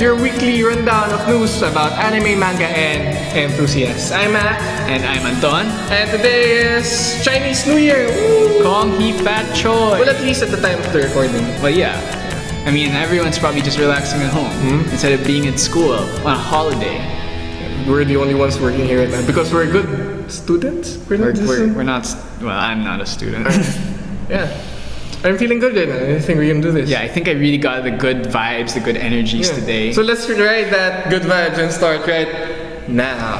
your weekly rundown of news about anime, manga, and enthusiasts. I'm Mack. And I'm Anton. And today is Chinese New Year! Woo! Kong Hee Fat Choi! Well, at least at the time of the recording. But yeah, I mean, everyone's probably just relaxing at home instead of being in school on a holiday. We're the only ones working here right now because we're good students. We're not, well, I'm not a student. Yeah. I'm feeling good right now. I think we can do this. Yeah, I think I really got the good vibes, the good energies today. So let's ride that good vibes and start right now.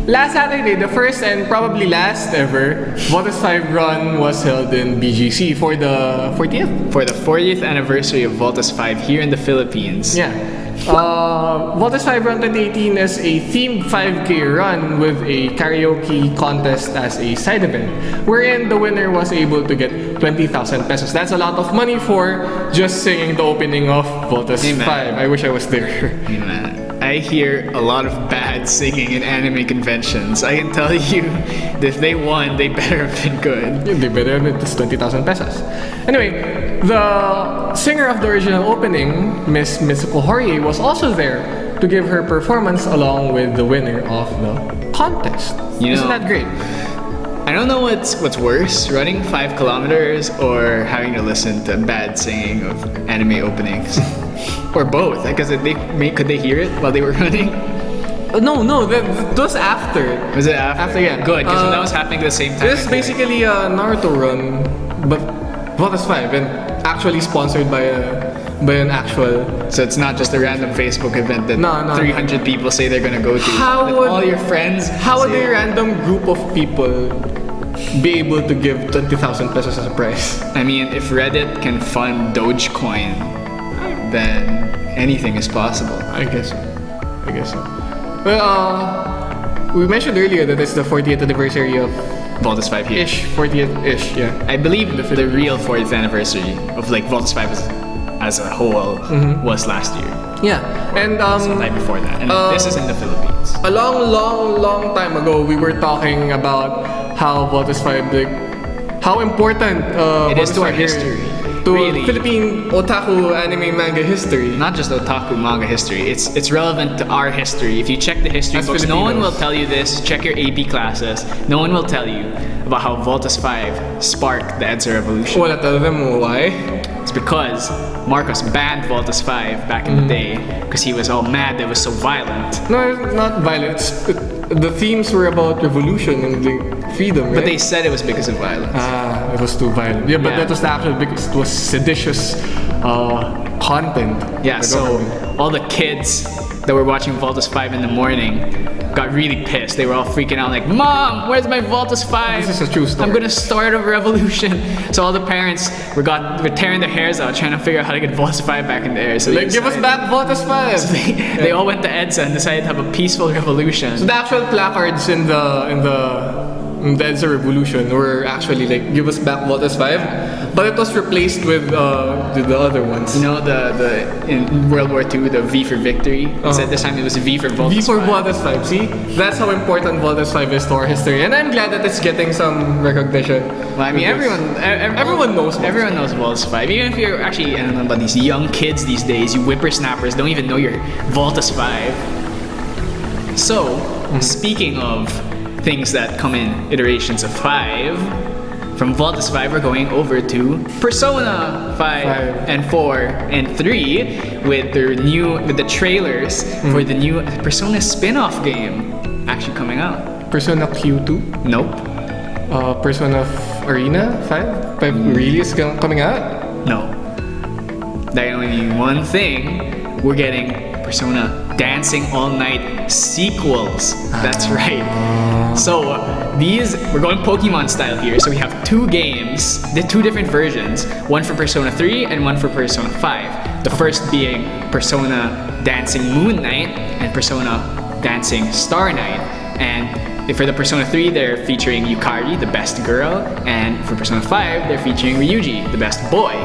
Last Saturday, the first and probably last ever Voltes 5 run was held in BGC for the 40th? For the 40th anniversary of Voltes 5 here in the Philippines. Yeah. Voltes 5 Run 2018 is a themed 5K run with a karaoke contest as a side event, wherein the winner was able to get 20,000 pesos. That's a lot of money for just singing the opening of Voltes 5. I wish I was there. Amen. I hear a lot of bad singing in anime conventions. I can tell you that if they won, they better have been good. Yeah, they better have been 20,000 pesos. Anyway, the singer of the original opening, Miss Mitsuko Horie, was also there to give her performance along with the winner of the contest. Isn't that great? I don't know what's worse, running 5 kilometers or having to listen to bad singing of anime openings. Or both, because could they hear it while they were running? No, that was after. Was it after? After, yeah. Good, because that was happening at the same time. This is basically a Naruto run, but Voltes 5 and actually sponsored by an actual. So it's not just a random Facebook event that 300 people say they're gonna go to. All your friends. How would a random group of people be able to give 20,000 pesos as a prize? I mean, if Reddit can fund Dogecoin, then anything is possible. I guess so. Well, we mentioned earlier that it's the 40th anniversary of Voltes 5 here. 40th-ish, yeah. I believe the real 40th anniversary of like Voltes 5 as a whole was last year. Yeah, and sometime before that. And this is in the Philippines. A long time ago, we were talking about how Voltes 5, how important it is to our history. To really. Philippine otaku anime manga history. Not just otaku manga history, it's relevant to our history. If you check the history books, no one will tell you this. Check your AP classes. No one will tell you about how Voltes 5 sparked the EDSA revolution. Wala tell them why. It's because Marcos banned Voltes 5 back in the day because he was all mad that it was so violent. No, it's not violent. The themes were about revolution and freedom, right? But they said it was because of violence. It was too violent. Yeah, but that was actually because it was seditious content. Yeah, so all the kids that were watching Voltes 5 in the morning got really pissed. They were all freaking out like, "Mom, where's my Voltes 5? This is a true story. I'm gonna start a revolution." So all the parents were tearing their hairs out trying to figure out how to get Voltes 5 back in the air. So give us back Voltes 5! So they all went to EDSA and decided to have a peaceful revolution. So the actual placards in the EDSA revolution were actually like, give us back Voltes 5, but it was replaced with the other ones. You know, in World War II, the V for victory. Instead this time it was V for Voltes 5. V for Voltes 5. See, that's how important Voltes 5 is to our history, and I'm glad that it's getting some recognition. Well, I mean, everyone knows. Everyone knows Voltes 5. Even if you're actually, I don't know about these young kids these days, you whippersnappers don't even know your Voltes 5. So, speaking of things that come in iterations of 5. From Voltes 5, we're going over to Persona 5 and 4 and 3 with the trailers for the new Persona spin-off game actually coming out. Persona Q2? Nope. Persona Arena 5? 5 really is coming out? No. That only means one thing. We're getting Persona Dancing All Night sequels. That's right. So we're going Pokemon style here. So we have 2 games, the 2 different versions, one for Persona 3 and one for Persona 5. The first being Persona Dancing Moon Knight and Persona Dancing Star Knight. And for the Persona 3, they're featuring Yukari, the best girl, and for Persona 5, they're featuring Ryuji, the best boy.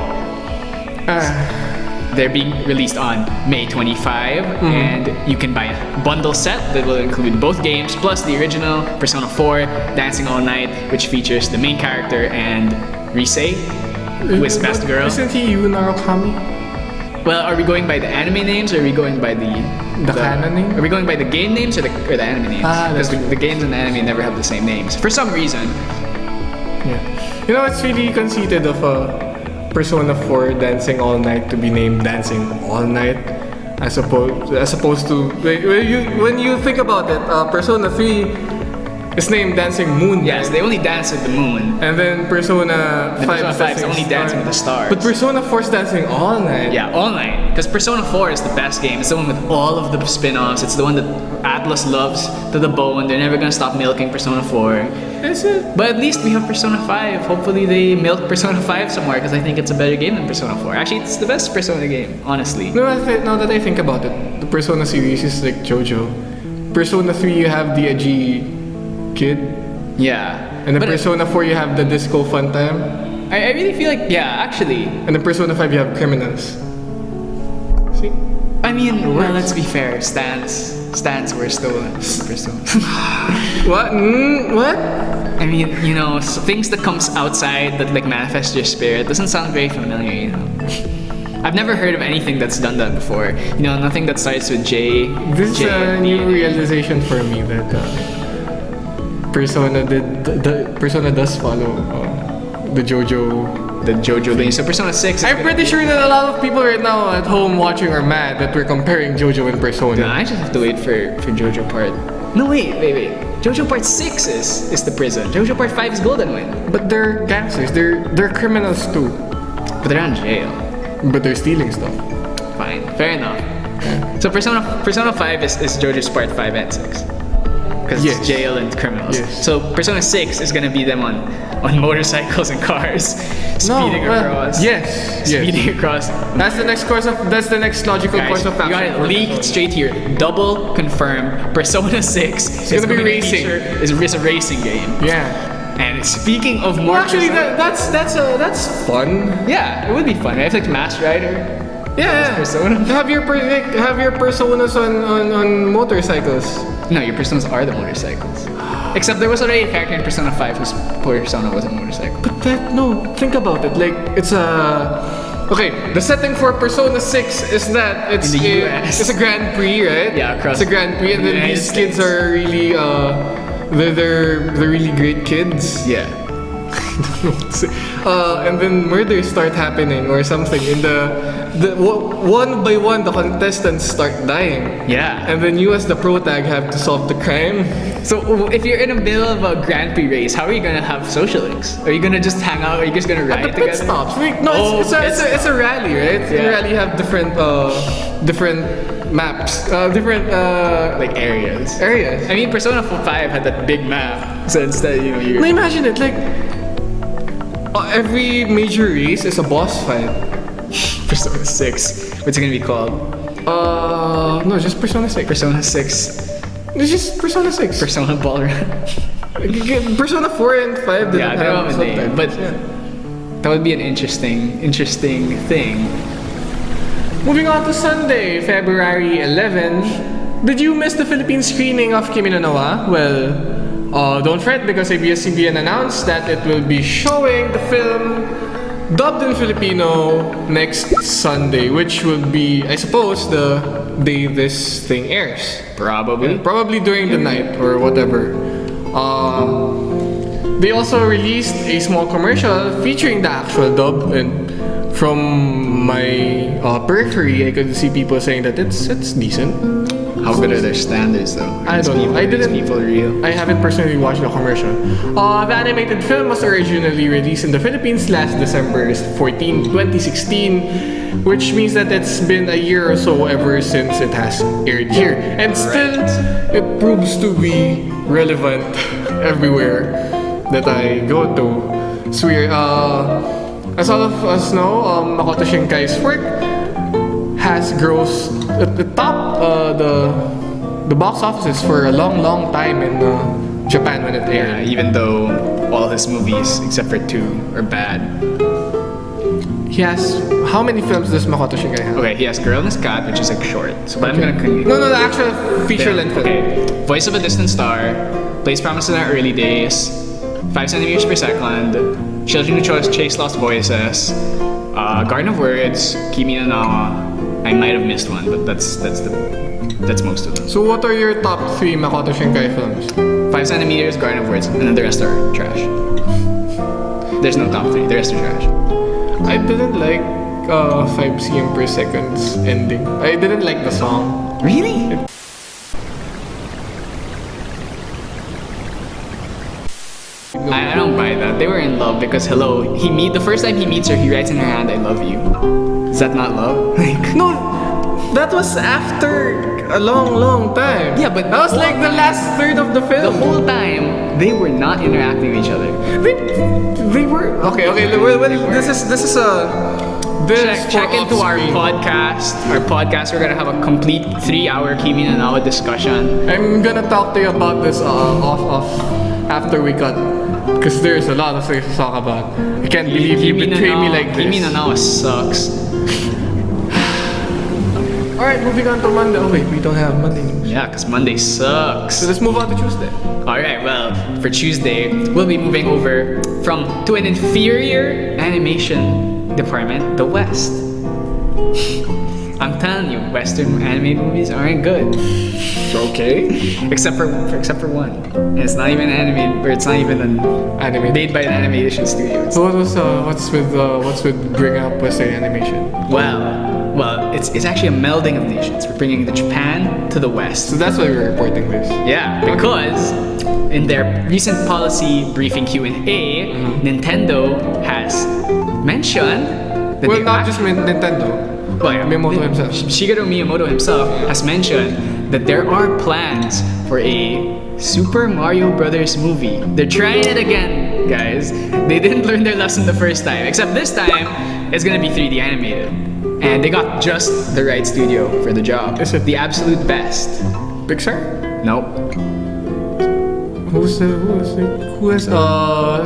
They're being released on May 25, and you can buy a bundle set that will include both games, plus the original Persona 4 Dancing All Night, which features the main character and Rise, who is best girl. Isn't he Yu Narukami? Well, are we going by the anime names or are we going by the canon name? Are we going by the game names or the anime names? Because the games and the anime never have the same names for some reason. Yeah. You know, it's really conceited of Persona 4 Dancing All Night to be named Dancing All Night, as opposed to when you think about it, Persona 3 is named Dancing Moon. Yes, they only dance with the moon. And then Persona 5 is only dancing with the stars. But Persona 4 is Dancing All Night. Yeah, all night. Because Persona 4 is the best game. It's the one with all of the spin-offs. It's the one that Atlas loves to the bone. They're never gonna stop milking Persona 4. Is it? But at least we have Persona 5. Hopefully they milk Persona 5 somewhere because I think it's a better game than Persona 4. Actually, it's the best Persona game, honestly. No, now that I think about it, the Persona series is like JoJo. Persona 3, you have the edgy kid. Yeah. And then But Persona 4, you have the disco fun time. I really feel like, yeah, actually. And then Persona 5, you have criminals. See? I mean, well, let's be fair. Stans were still Persona. What? What? I mean, you know, things that comes outside that like manifest your spirit doesn't sound very familiar, you know. I've never heard of anything that's done that before. You know, nothing that starts with J. This is a new realization for me that Persona does follow the JoJo thing. So Persona 6 is I'm pretty sure that a lot of people right now at home watching are mad that we're comparing JoJo and Persona. No, I just have to wait for JoJo part. No, wait. JoJo part 6 is the prison. JoJo part 5 is Golden Wind. But they're gangsters. They're criminals too. But they're not in jail. But they're stealing stuff. Fine, fair enough. Yeah. So Persona 5 is JoJo's part 5 and 6. Because it's jail and criminals. Yes. So Persona 6 is gonna be them on motorcycles and cars, speeding across. Speeding across. That's the next logical course of action. You got it leaked straight here. Double confirmed. Persona 6 is gonna be racing. Is a racing game. Yeah. And speaking of more, actually, that's fun. Yeah, it would be fun. I have like Mass Rider. Yeah. Persona. Have your personas on motorcycles. No, your personas are the motorcycles. Except there was already a character in Persona 5 whose persona was a motorcycle. But think about it. Like, it's okay, the setting for Persona 6 is that it's in the US. It's a Grand Prix, right? Yeah, across it's a Grand Prix, and then United these States. kids are really they're really great kids. Yeah. And then murders start happening or something. In one by one, the contestants start dying. Yeah. And then you as the pro tag have to solve the crime. So if you're in the middle of a Grand Prix race, how are you gonna have social links? Are you gonna just hang out? Are you just gonna ride At the pit together? stops. It's a rally, right? Yeah. In a rally, you have different maps, different Like areas. areas. I mean, Persona 5 had that big map. So instead, you know, Now you're... imagine it, like every major race is a boss fight. Persona 6. What's it gonna be called? No, just Persona 6. Persona 6. It's just Persona 6. Persona Ball Run. Persona 4 and 5 didn't Yeah, they don't have a name, subtitles. but Yeah. that would be an interesting thing. Moving on to Sunday, February 11. Did you miss the Philippine screening of Kimi No Na Wa? Well, don't fret because ABS-CBN announced that it will be showing the film dubbed in Filipino next Sunday, which will be, I suppose, the day this thing airs. Probably. Probably during the night or whatever. They also released a small commercial featuring the actual dub, and from my periphery, I could see people saying that it's decent. How good are their standards though? I don't know. Are these people real? I haven't personally watched the commercial. The animated film was originally released in the Philippines last December 14, 2016, which means that it's been a year or so ever since it has aired here. And still, it proves to be relevant everywhere that I go to. So as all of us know, Makoto Shinkai's work has grossed at the top the box offices for a long time in Japan when it Yeah, aired. even though all his movies, except for 2, are bad. He has how many films does Makoto Shinkai have? Okay, he has Girl and His Cat, which is like short. So but I'm gonna continue. No, the actual feature-length film. Okay. Voice of a Distant Star, Place Promised in Our Early Days, 5 centimeters per second, Children Who Chase Lost Voices, Garden of Words, Kimi No Na Wa. I might have missed one, but that's most of them. So what are your top 3 Makoto Shinkai films? 5 centimeters, Garden of Words, and then the rest are trash. There's no top 3. The rest are trash. I didn't like 5 cm per second's ending. I didn't like the song. Really? I don't buy that. They were in love because hello, the first time he meets her, he writes in her hand, "I love you." Is that not love? No, that was after a long time. Yeah, but that was like the last third of the the film. whole time they were not interacting with each other. They were okay. This is a Check into our podcast. Our podcast, we're gonna have a complete 3-hour Kimi No Na Wa discussion. I'm gonna talk to you about this off after we cut, because there's a lot of things to talk about. I can't believe you betray me like this. Kimi No Na Wa sucks. Alright, moving on to Monday. Oh wait, we don't have Monday news. Yeah, because Monday sucks. So let's move on to Tuesday. Alright, well, for Tuesday, we'll be moving over to an inferior animation department, the West. I'm telling you, Western anime movies aren't good. Okay. Except for one. And it's not even animated, or it's not even made by an animation studio. So what's with bringing up Western animation? Well, it's actually a melding of nations. We're bringing the Japan to the West. So that's why we're reporting this. Yeah, because in their recent policy briefing Q&A, Nintendo has mentioned that Nintendo. Miyamoto himself. Shigeru Miyamoto himself has mentioned that there are plans for a Super Mario Brothers movie. They're trying it again, guys. They didn't learn their lesson the first time, except this time it's gonna be 3D animated. And they got just the right studio for the job. Is it the absolute best? Pixar? Nope. Who has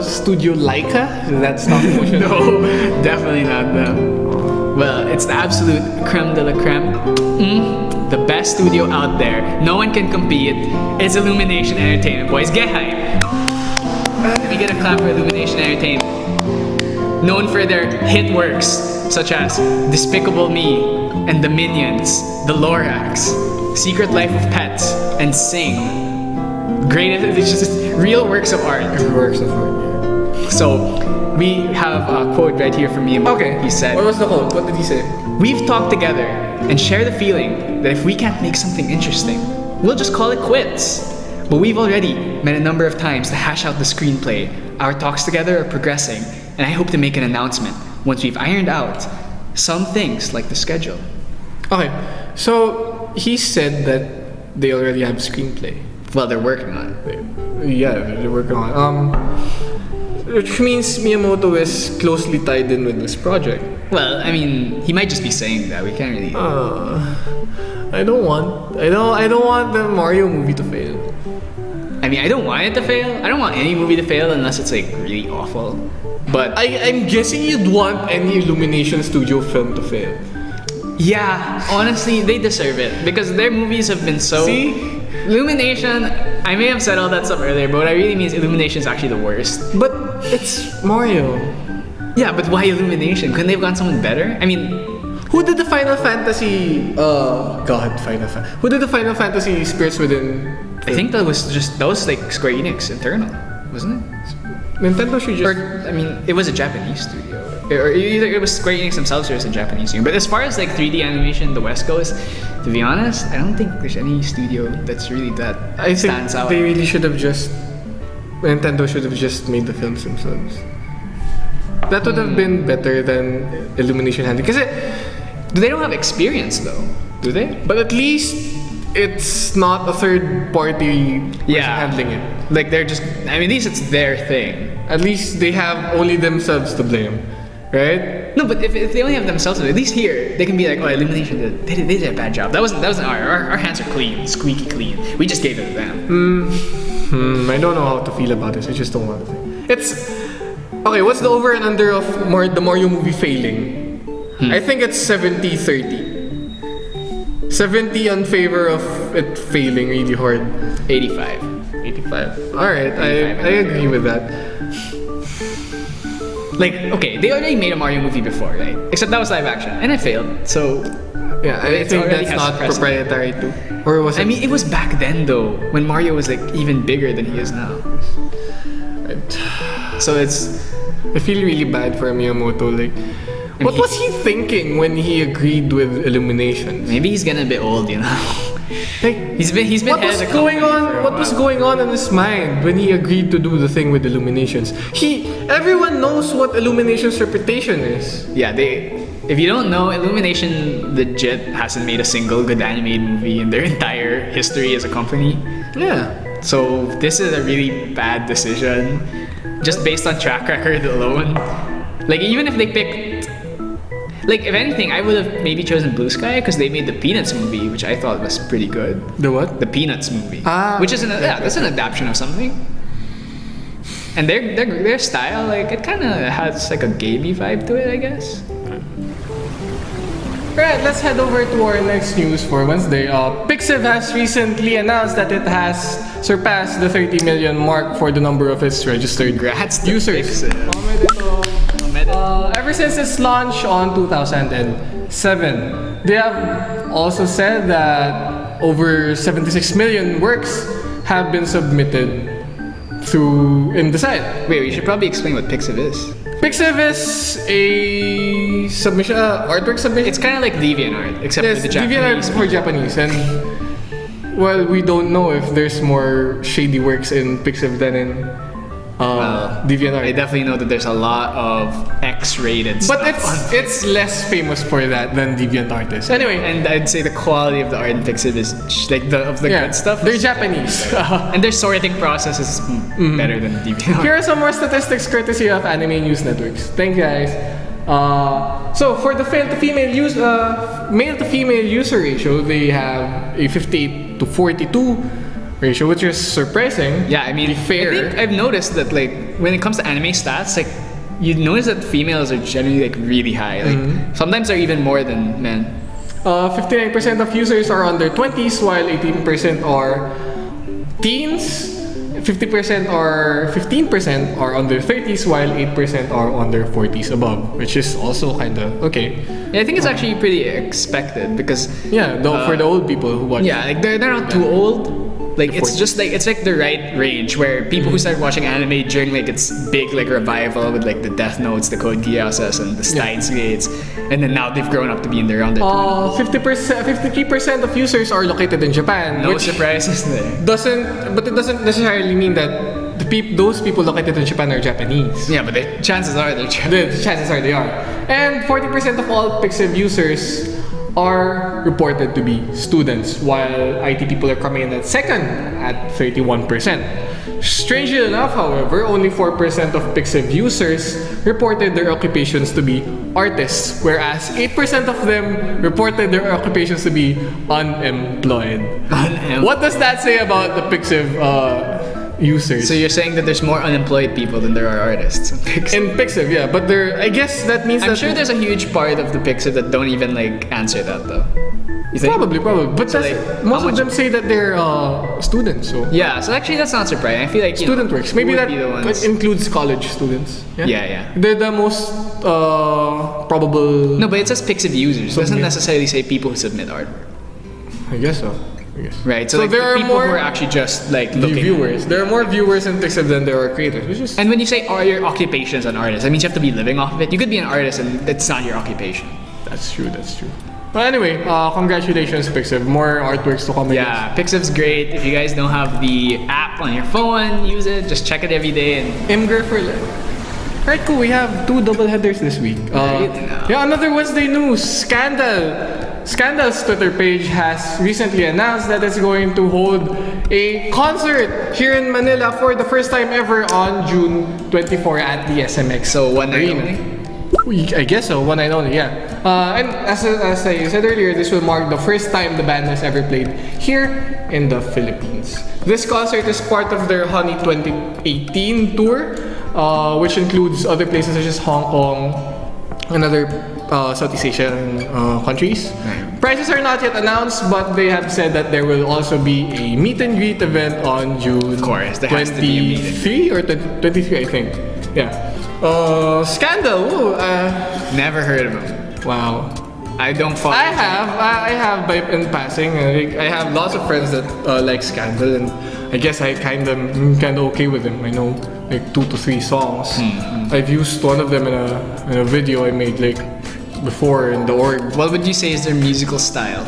Studio Laika? That's not motion. No, definitely not them. Well, it's the absolute creme de la creme. The best studio out there. No one can compete. It's Illumination Entertainment, boys. Get hype. Let me get a clap for Illumination Entertainment. Known for their hit works such as Despicable Me and The Minions, The Lorax, Secret Life of Pets, and Sing. It's just real works of art. Works of art, yeah. So, we have a quote right here from me. Okay. He said, what was the quote? What did he say? "We've talked together and share the feeling that if we can't make something interesting, we'll just call it quits. But we've already met a number of times to hash out the screenplay. Our talks together are progressing, and I hope to make an announcement once we've ironed out some things like the schedule." Okay, so he said that they already have screenplay. Well, they're working on it. Yeah, they're working on it. Which means Miyamoto is closely tied in with this project. Well, I mean, he might just be saying that. We can't really. I don't want the Mario movie to fail. I mean, I don't want it to fail. I don't want any movie to fail unless it's like really awful. But I'm guessing you'd want any Illumination Studio film to fail. Yeah, honestly, they deserve it because their movies have been so. See? Illumination, I may have said all that stuff earlier, but what I really mean is Illumination is actually the worst. But it's Mario. Yeah, but why Illumination? Couldn't they have gone someone better? I mean, who did the Final Fantasy? Who did the Final Fantasy Spirits Within? I think that was like Square Enix internal, wasn't it? Nintendo should just. Or, I mean, it was a Japanese studio. Or either it was Square Enix themselves or it's a Japanese studio. But as far as like 3D animation in the West goes, to be honest, I don't think there's any studio that's really stands out. They really should have just. Nintendo should have just made the films themselves. That would have been better than Illumination handling. Because they don't have experience though, do they? But at least it's not a third party handling it. Like they're just. I mean, at least it's their thing. At least they have only themselves to blame, right? No, but if they only have themselves to blame, at least here they can be like, "Oh, Illumination they did a bad job. That wasn't our hands are clean, squeaky clean. We just gave it to them." I don't know how to feel about this. I just don't want to. It's okay. What's the over and under of the Mario movie failing? I think it's 70-30. 70 on favor of it failing really hard. 85. Alright, I agree with that. Like, okay, they already made a Mario movie before, right? Except that was live action, and it failed. So Yeah, I It think already that's has not precedent. proprietary too. Or was it? I mean, it was back then though, when Mario was like even bigger than he is now. So it's I feel really bad for Miyamoto. Like, what was he thinking when he agreed with Illuminations? maybe he's getting a bit old, you know. Like, He's been what head was of the company going for a on? What was while. going on in his mind when he agreed to do the thing with Illuminations? Everyone knows what Illuminations' reputation is. Yeah, if you don't know, Illumination legit hasn't made a single good animated movie in their entire history as a company. Yeah. So this is a really bad decision, just based on track record alone. Like even if they picked, like if anything, I would have maybe chosen Blue Sky because they made the Peanuts movie, which I thought was pretty good. The what? The Peanuts movie, Ah, which is that's an adaptation of something. And their style, like it kind of has like a gamey vibe to it, I guess. Right, let's head over to our next news for Wednesday. Pixiv has recently announced that it has surpassed the 30 million mark for the number of its registered Congrats to users. Pixiv. Ever since its launch on 2007, they have also said that over 76 million works have been submitted in the site. Wait, we should probably explain what Pixiv is. Pixiv is a submission, artwork submission. It's kind of like DeviantArt, except Yes, for the Japanese. DeviantArt for Japanese, and well, we don't know if there's more shady works in Pixiv than in I DeviantArt. definitely know that there's a lot of X-rated stuff. But it's less famous for that than DeviantArt is. Anyway, And I'd say the quality of the art in Pixiv is like the good stuff. They're Japanese. And their sorting process is better than DeviantArt. Here are some more statistics courtesy of Anime News Networks. Thank you guys. So for the male to female user ratio, they have a 58 to 42 ratio, which is surprising. Yeah, I mean, fair. I think I've noticed that like when it comes to anime stats, like you notice that females are generally like really high. Like sometimes they're even more than men. 59% of users are under 20s, while 18% are teens. 50% or 15% are under 30s, while 8% are under 40s above, which is also kind of okay. Yeah, I think it's actually pretty expected because Yeah, though for the old people who watch. yeah, like they're not too old. Like it's 40s. just like it's like the right range where people who started watching anime during like its big like revival with like the Death Notes, the Code Geass's, and the Steins Gates, and then now they've grown up to be in their under 20s. 53% of users are located in Japan, No which surprises there. it doesn't necessarily mean that those people located in Japan are Japanese. Yeah, but the chances are they're Japanese. The chances are they are. And 40% of all Pixiv users are reported to be students, while IT people are coming in at second at 31%. Strangely enough, however, only 4% of Pixiv users reported their occupations to be artists, whereas 8% of them reported their occupations to be unemployed. What does that say about the Pixiv users? So you're saying that there's more unemployed people than there are artists in Pixiv? In Pixiv, yeah, but I guess that means I'm that sure there's a huge part of the Pixiv that don't even like answer that though. You think? probably, but So, that's- like, most how of much- them say that they're students, so Yeah, so actually that's not surprising. I feel like student works. Maybe would that be the ones. includes college students. Yeah. They're the most probable. No, but it says Pixiv users. It doesn't Submit. necessarily say people who submit art. I guess so. I guess. Right. So like, there the are people more who are actually just like The looking. viewers. There are more viewers in Pixiv than there are creators, which is And when you say are your occupations an artist, that means you have to be living off of it. You could be an artist and it's not your occupation. that's true. That's true. But anyway, congratulations, Pixiv. More artworks to come. I Yeah, Pixiv's great. If you guys don't have the app on your phone, use it. Just check it every day and guess. Imgur for life. Right, cool. We have 2 double headers this week. Right. Yeah, another Wednesday news. Scandal's Twitter page has recently announced that it's going to hold a concert here in Manila for the first time ever on June 24 at the SMX. so one night Arena. only. I guess so, one night only, yeah. And as I said earlier, this will mark the first time the band has ever played here in the Philippines. This concert is part of their Honey 2018 tour, which includes other places such as Hong Kong and other Southeast Asian countries. Right. Prices are not yet announced, but they have said that there will also be a meet and greet event on June Of course, there has to be a meet and 23 or 23, I think. Yeah. Scandal. Ooh, Never heard of him. wow. I don't follow. I have by in passing. I have lots of friends that like Scandal, and I guess I kind of okay with them. I know like 2 to 3 songs. I've used one of them in a video I made like before in the org. What would you say is their musical style?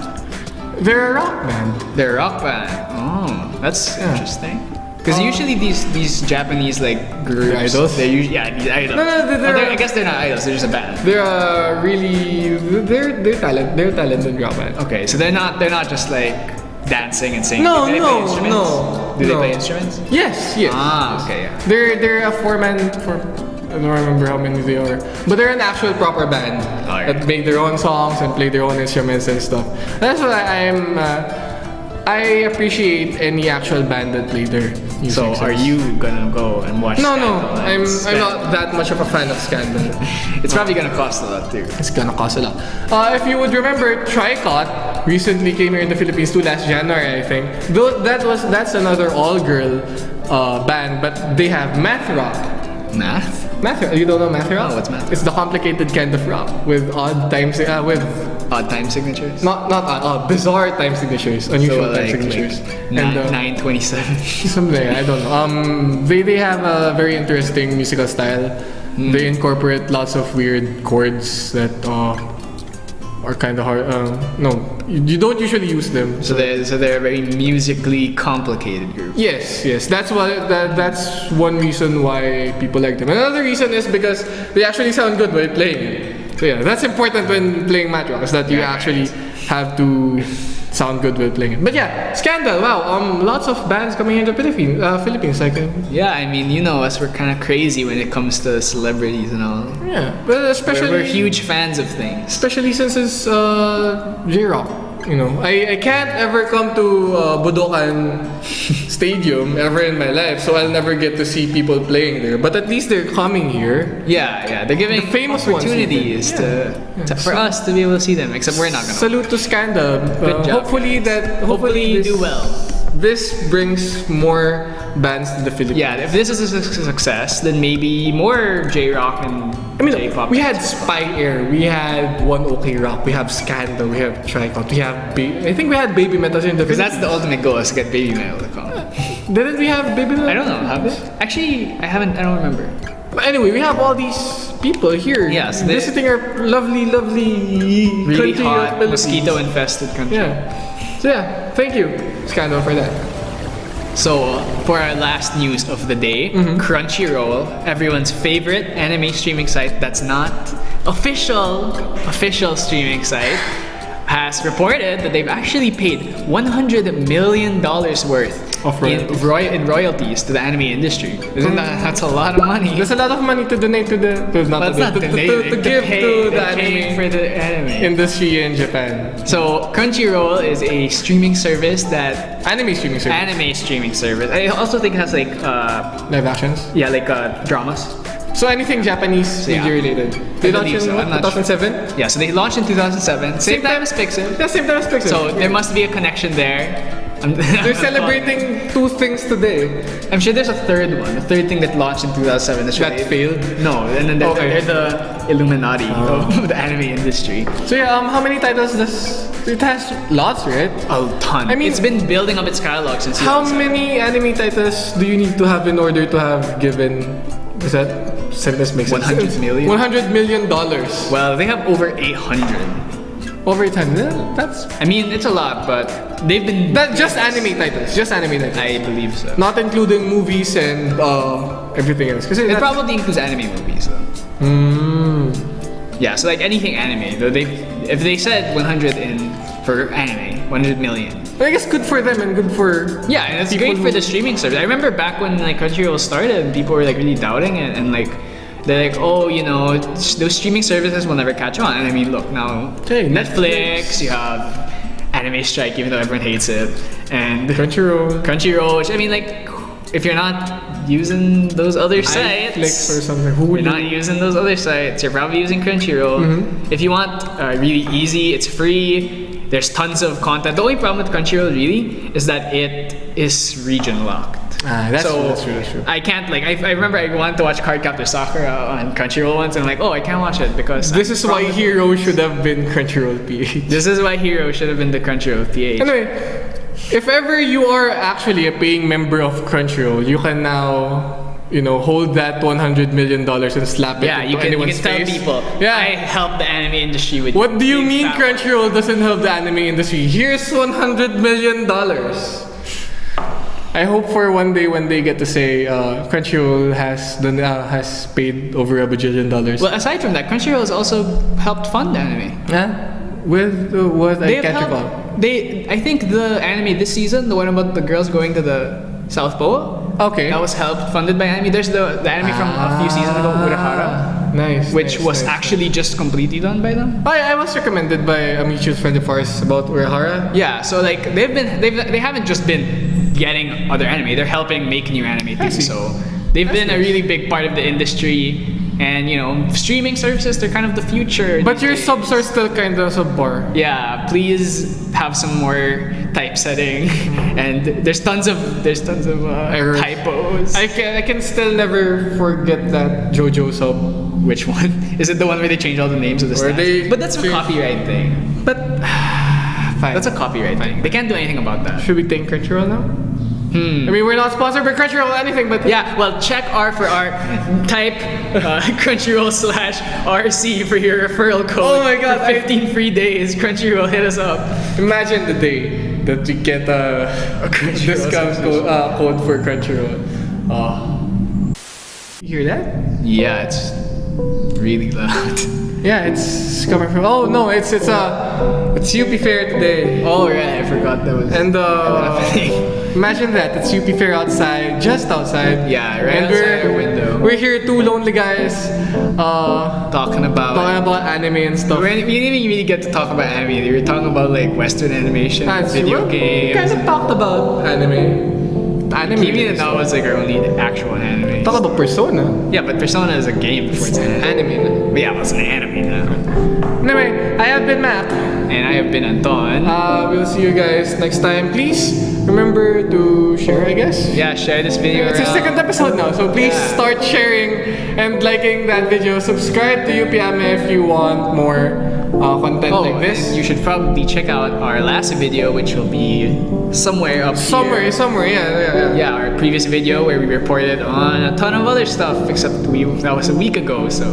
They're a rock band. They're a rock band. Oh, that's interesting. Because usually these Japanese like groups, idols? they're usually these idols. No, I guess they're not idols. They're just a band. They're they're talented rock band. Okay, so they're not just like dancing and singing. No, Do they no, play instruments? no, Do they no. play instruments? Yes. Ah, okay, yeah. They're a 4-man. I don't remember how many they are, but they're an actual proper band that make their own songs and play their own instruments and stuff. That's what I appreciate any actual band that play their music. So are you gonna go and watch? No, Scandal I'm instead? not that much of a fan of Scandal. It's probably gonna cost a lot too. It's gonna cost a lot. If you would remember, Tricot recently came here in the Philippines too last January, I think. Though that's another all-girl band, but they have math rock. Math? Math rock. You don't know math rock? Oh, what's math rock? It's the complicated kind of rock with odd time Odd time signatures? not odd, bizarre time signatures, unusual time signatures. And 927. something I don't know. They have a very interesting musical style. They incorporate lots of weird chords that are kind of hard. No, you don't usually use them. So they're a very musically complicated group. Yes, that's that's one reason why people like them. Another reason is because they actually sound good while playing it. So yeah, that's important when playing math rock, is that you actually have to sound good while playing it. But yeah, Scandal. Wow, lots of bands coming into Philippines. Like Yeah, I mean, you know us, we're kind of crazy when it comes to celebrities and all. yeah, but especially We're huge fans of things. especially since it's J-Rock. You know, I can't ever come to Budokan Stadium ever in my life, so I'll never get to see people playing there. But at least they're coming here. Yeah, they're giving The famous ones opportunities even. for us to be able to see them. Except we're not gonna. Salute to Scandal. Good job. Hopefully you this, do well. This brings more bands to the Philippines. Yeah, if this is a success, then maybe more J-rock and J-pop. we had Spy Air, we had One OK Rock, we have Scandal, we have Tricot, we have I think we had Baby Metal in the Because Philippines. that's the ultimate goal, is to get baby metal to come. Didn't we have Baby Metal? I don't know, have they? Actually, I don't remember. But anyway, we have all these people here Yes, visiting our lovely Really country of hot, Philippines. mosquito-infested country. Yeah. So yeah, thank you, Scandal, for that. So, for our last news of the day, Crunchyroll, everyone's favorite anime streaming site that's not official streaming site, has reported that they've actually paid $100 million worth Of in royalties to the anime industry. Isn't that's a lot of money? There's a lot of money to donate to the to give to the anime for the anime. industry in Japan. So Crunchyroll is a streaming service that Anime streaming service. anime streaming service. I also think it has like Live actions. dramas. So anything Japanese Yeah. media related. They launched believe in so. what, I'm not 2007? Yeah, so they launched in 2007, same time as Pixiv. Yeah, same time as Pixiv. So there must be a connection there. They're celebrating 2 things today. I'm sure there's a third one, a third thing that launched in 2007 That failed. No, and then Okay. they're the Illuminati of the anime industry. So yeah, how many titles does it has? Lots, right? A ton. I mean- it's been building up its catalog since How 2007. many anime titles do you need to have in order to have given? Is that sentence makes sense? 100 million? $100 million. Well, they have over 800. Over 10. Yeah, that's I mean, it's a lot, but they've been. that just anime titles. Just anime titles. I believe so. Not including movies and everything else. Because It probably includes anime movies, though. Yeah, so like anything anime, though if they said 100 for anime, 100 million. I guess good for them and good for Yeah, and it's people great who- for the streaming service. I remember back when like Crunchyroll started, people were like really doubting it, and like they're like, oh, you know, those streaming services will never catch on. And I mean, look now, Hey, Netflix, you have Anime Strike, even though everyone hates it, and Crunchyroll, which I mean, like, if you're not using those other sites, Netflix or something. Who would you're not using those other sites, you're probably using Crunchyroll. If you want really easy, it's free. There's tons of content. The only problem with Crunchyroll really is that it is region locked. That's true. I can't I remember I wanted to watch Cardcaptor Sakura on Crunchyroll once, and I'm like, oh, I can't watch it because This is why Hero should have been Crunchyroll PH. This is why Hero should have been the Crunchyroll PH. Anyway, if ever you are actually a paying member of Crunchyroll, you can now, hold that $100 million and slap it Yeah, into you can anyone's tell face. people, Yeah. I help the anime industry with. What do you big mean fat- Crunchyroll doesn't help the anime industry? Here's $100 million. I hope for one day when they get to say Crunchyroll has paid over $1 bajillion. Well, aside from that, Crunchyroll has also helped fund anime. Yeah? With what? I can't recall. I think the anime this season, the one about the girls going to the South Pole, Okay. that was helped funded by anime. There's the anime from a few seasons ago, Urahara, Nice. which nice, was nice. actually just completely done by them. I was recommended by a mutual friend of ours about Urahara. Yeah, so they haven't just been getting other anime, they're helping make new anime too. see. So they've been a really big part of the industry, and streaming services, they're kind of the future. But these your days. subs are still kind of subpar. Yeah, please have some more typesetting, and there's tons of Errors. typos. I can still never forget that JoJo sub. Which one? Is it the one where they change all the names of the Where stats? they But that's a change- copyright thing. But fine. That's a copyright thing. They can't do anything about that. Should we thank Crunchyroll now? I mean, we're not sponsored by Crunchyroll or anything, but Yeah, well, check R for R. Type Crunchyroll/RC for your referral code. Oh my God, For 15 free days, Crunchyroll, hit us up. imagine the day that we get a Crunchyroll discount code for Crunchyroll. You hear that? Yeah, it's really loud. Yeah, it's coming from. Oh no, it's UP Fair today. Oh, right, I forgot that was And happening. imagine that, it's UP Fair outside, just outside. Yeah, right and outside our window. We're here, two lonely guys, Talking about. talking about anime and stuff. We didn't even really get to talk about anime. We were talking about Western animation, video We games. kind of talked about anime. Kimi No Na Wa was our only actual anime. Talk about Persona. Yeah, but Persona is a game before it's an anime. Anime. But yeah, it's an anime now. Anyway, I have been Matt. And I have been Anton. We'll see you guys next time. Please remember to share, I guess. Yeah, share this video It's the around. second episode now, so please Yeah. start sharing and liking that video. Subscribe to UPM if you want more content Oh, like this. you should probably check out our last video, which will be somewhere up here. Somewhere, yeah. Yeah, our previous video where we reported on a ton of other stuff, except that was a week ago, so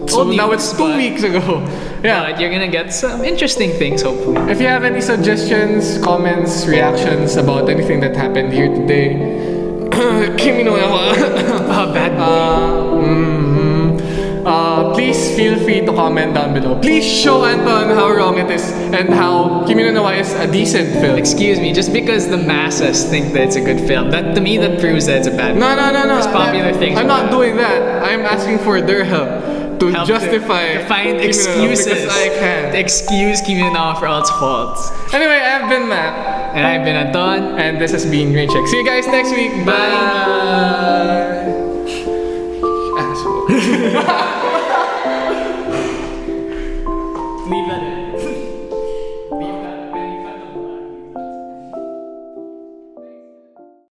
So old now news, it's 2 but- weeks ago. Yeah. But you're gonna get some interesting things, hopefully. If you have any suggestions, comments, reactions about anything that happened here today, Kimi no Na Wa. Bad Please feel free to comment down below. Please show Anton how wrong it is and how Kimi no Na Wa is a decent film. Excuse me, just because the masses think that it's a good film, that to me that proves that it's a bad No. There's popular things I'm about not doing that. I'm asking for their help to Help justify to find Kimi no Na Wa excuses because I can't. to excuse Kimi No Na Wa for all its faults. Anyway, I've been Matt, And I've been Anton. and this has been RainCheck. See you guys next week. Bye. Asshole.